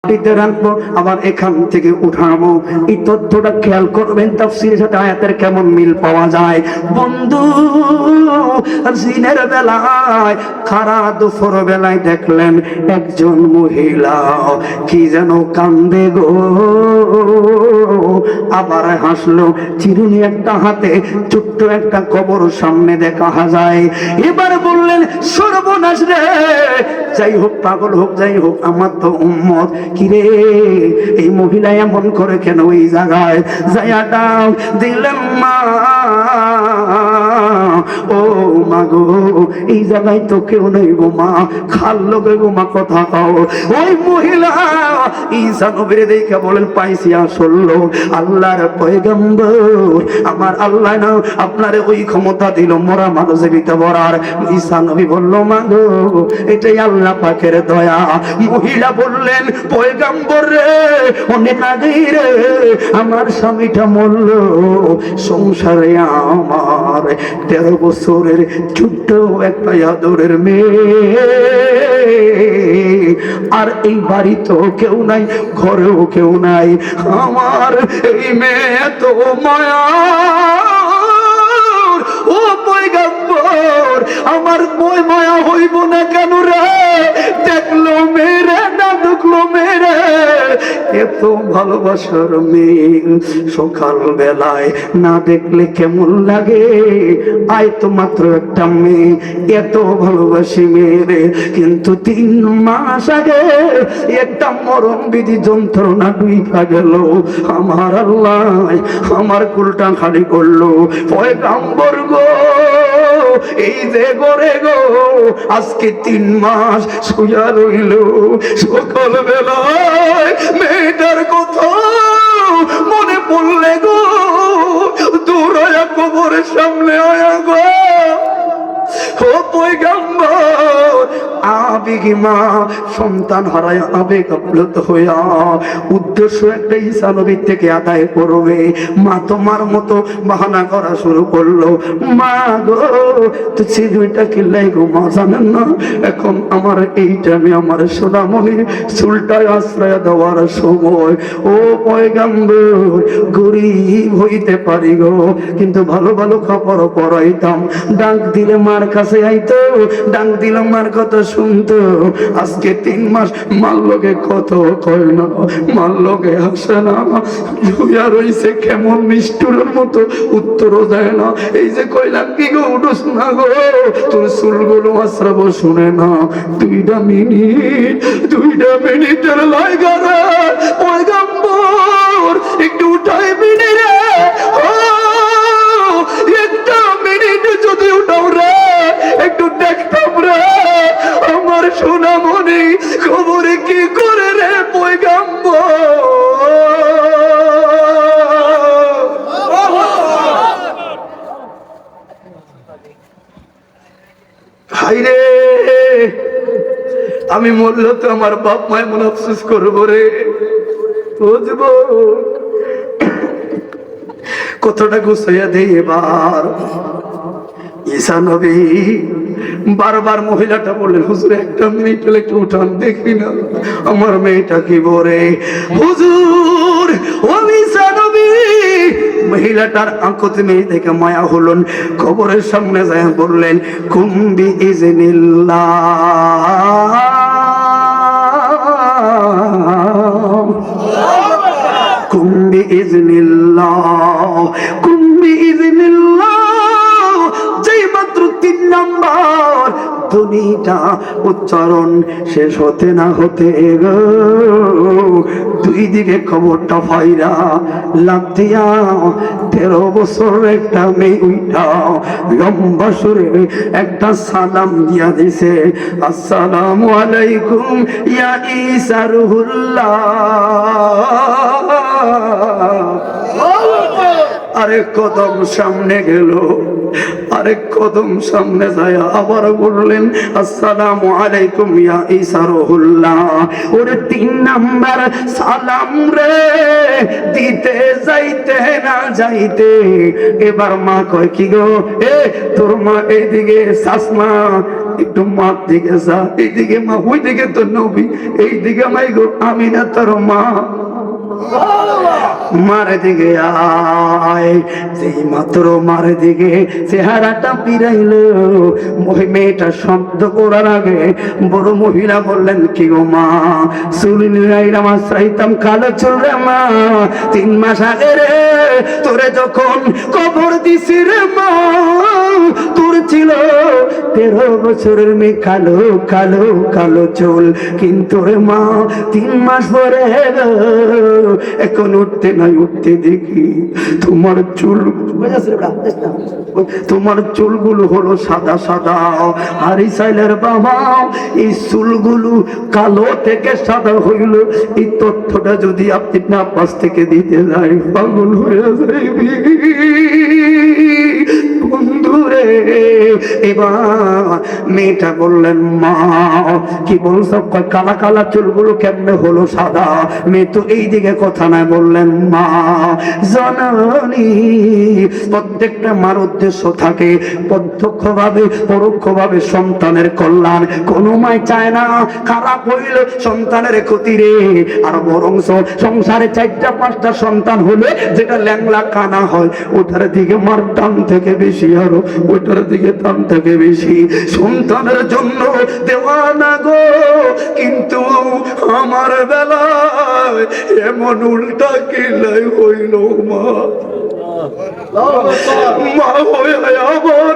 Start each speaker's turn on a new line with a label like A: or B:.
A: মাটিতে রাখবো, আবার এখান থেকে উঠাবো। এই তথ্যটা খেয়াল করবেন, তাফসীরের সাথে আয়াতের কেমন মিল পাওয়া যায়। বন্ধু, দিনের বেলায় খারা দুপুর বেলায় দেখলেন একজন মহিলা কি যেন কান্দে গো, আবার হাসলো। চিরুনি একটা হাতে, ছোট্ট একটা কবর সামনে দেখা যায়। এবার বললেন সর্বনাশ রে, যাই হোক পাগল হোক যাই হোক, আমার তো উম্মত। কিরে এই মহিলা এমন করে কেন এই জায়গায়? যাইয়া ডাক দিলেন মা, ও মা গো, এই জায়গায় তো কেউ নেই গো মা, খাল লোকে গো মা, কথা কও। ওই মহিলা ঈসা নবীর দেখে বলেন পাইছি আসল আল্লাহর পয়গম্বর। আমার আল্লাহ না আপনারে ওই ক্ষমতা দিল মরা মানুষ জীবিত করার। ঈসা নবী বলল মা গো, এটাই আল্লাহ পাকের দয়া। মহিলা বললেন পয়গম্বর রে, অনেক আগে রে আমার স্বামীটা মরল, সংসারে আমার 13 বছরের ছোট্ট একটা আদরের মেয়ে, আর এই বাড়ি তো কেউ নাই, ঘরেও কেউ নাই। আমার এই মেয়ে তো মায়া, ও পয়গম্বর আমার বই মায়া হইব না কেন রে? দেখলো মেরে না দেখলো মেরে, এত ভালোবাসার মেয়ে সকাল বেলায় না দেখলে কেমন লাগে? আয় তো মাত্র একটা মেয়ে, এত ভালোবাসি মেয়েরে, কিন্তু 3 মাস আগে একটা মরণ বিধি যন্ত্রণা ডুইবা গেল। আমার আল্লাহ আমার কুলটা খালি করলো। পয়গম্বর গো, এই যে গরে গো আজকে 3 মাস শুয়া রইল, সকাল বেলায় মেয়েটার কথা মনে পড়লে গো, দৌড়ায়া কবরের সামনে আয়া গো, ও পয়গম্বর আবেগী মা সন্তান হারায় আবেগ আপ্লুত হইয়া উদ্দেশ্য একটা ঈসা নবীর থেকে আদায় করবে। মা তোমার মতো বাহানা করা শুরু করলো। মা গো তো ছিজুইটা কিল্লাই গো মা জানেন না, এখন আমার এই টাইমে আমার সোনামণি চুলটায় আশ্রয় দেওয়ার সময়। ও পয়গম্বর গরিব হইতে পারি গো, কিন্তু ভালো ভালো কাপড় পরাইতাম, ডাক দিলে মার কাছে আইতো, ডাক দিলে মার কথা শুনতো। আজকে 3 মাস মার লোকে কত কয় না, মার লোকে হাসে না, জুয়া রইছে কেমন নিষ্ঠুরের মতো, উত্তরও দেয় না। এই যে কইলাম কি গো উঠোস না গো, তোর চুলগুলো আশ্রাবো শুনে না। 2টা মিনিটের লাইগা রে পয়গম্বর একটু উঠাই বিনি রে, একটা মিনিট যদি উঠাও রে, একটু দেখতাম রে আমার সোনামণি খবরে কি করে রে পয়গম্বর। হাইরে আমি মরলে তো আমার বাপ মায় মনে আফসোস করবো রে। বুঝবো কতটা গুছাইয়া দেই এবার। ঈসা নবী বারবার মহিলাটা বললেন হুজুর একটা মিনিট হলে একটু উঠান দেখি না আমার মেয়েটা কি বলে। হুজুর ও ঈসা নবী, মহিলাটার আঁকতে মেয়ে দেখে মায়া হলেন, কবরের সামনে যায় বললেন কুম্বি ইজনিল্লাহ, কুম্বি ইজনিল্লাহ, কুম্বি ইজনিল্লাহ। যেই মাত্র 3 নাম্বার ধ্বনিটা উচ্চারণ শেষ হতে না হতে গো 2 দিকে খবরটা ফাইরা লাভ দিয়া 13 বছর একটা মেয়ে উইঠা লম্বা সুরে একটা সালাম দিয়া দিছে, আসসালামু আলাইকুম ইয়া ঈসা রুহুল্লাহ। আরেক কদম সামনে গেল, আরেক কদম সামনে যায় আবার বললেন আসসালামু আলাইকুম ইয়া ঈসা রুহুল্লাহ। ওরে 3 নাম্বার সালাম রে দিতে যাইতে না যাইতে এবার মা কয় কি গো, এ তোর মা এইদিকে চাসমা, একটু মার দিকে যা, এইদিকে মা, ওই দিকে তো নবী, এইদিকে মাই গো আমি না তোর মা, মার দিকে আয়। সেই মাত্র মার দিকে চেহারাটা ফিরাইল, মেয়েটা শব্দ করার আগে বড় মহিলা বললেন কি গো মা, চুল নিরাইলাম আশ্রাইতাম কালো চুল রে মা, 3 মাস আগে রে তোরে যখন কবর দিছি রে মা, তোর ছিল 13 বছরের মেয়ে, কালো কালো কালো চুল, কিন্তু রে মা 3 মাস পরে এখন উঠতে নাই উঠতে দেখি তোমার চুল, তোমার চুলগুলো হলো সাদা সাদা। আর ইসাইলের বাবা এই চুলগুলো কালো থেকে সাদা হইল, এই তথ্যটা যদি আপনি না পাশ থেকে দিতে যাই পাগল হয়ে যাইবি বন্ধুরে। এবার মেয়েটা বললেন মা কি বলছো, কালা কালা চুলগুলো কেমনে হলো সাদা? মেয়ে তো এই দিকে কথা নাই, বললেন মা জানানি প্রত্যেকটা মার উদ্দেশ্য থাকে প্রত্যক্ষ ভাবে পরোক্ষ ভাবে সন্তানের কল্যাণ। কোন মাই চায় না খারাপ হইল সন্তানের ক্ষতি রে, আর বরং সংসারে 4টা-5টা সন্তান হলে যেটা ল্যাংলা কানা হয় ওটার দিকে মার টান থেকে বেশি, আরো ওটার দিকে টান থেকে বেশি। সন্তানের জন্য দেওয়ানা গো, কিন্তু আমার বেলায় এমন উল্টা কিলাই হইল মা, মা হয়ে আবার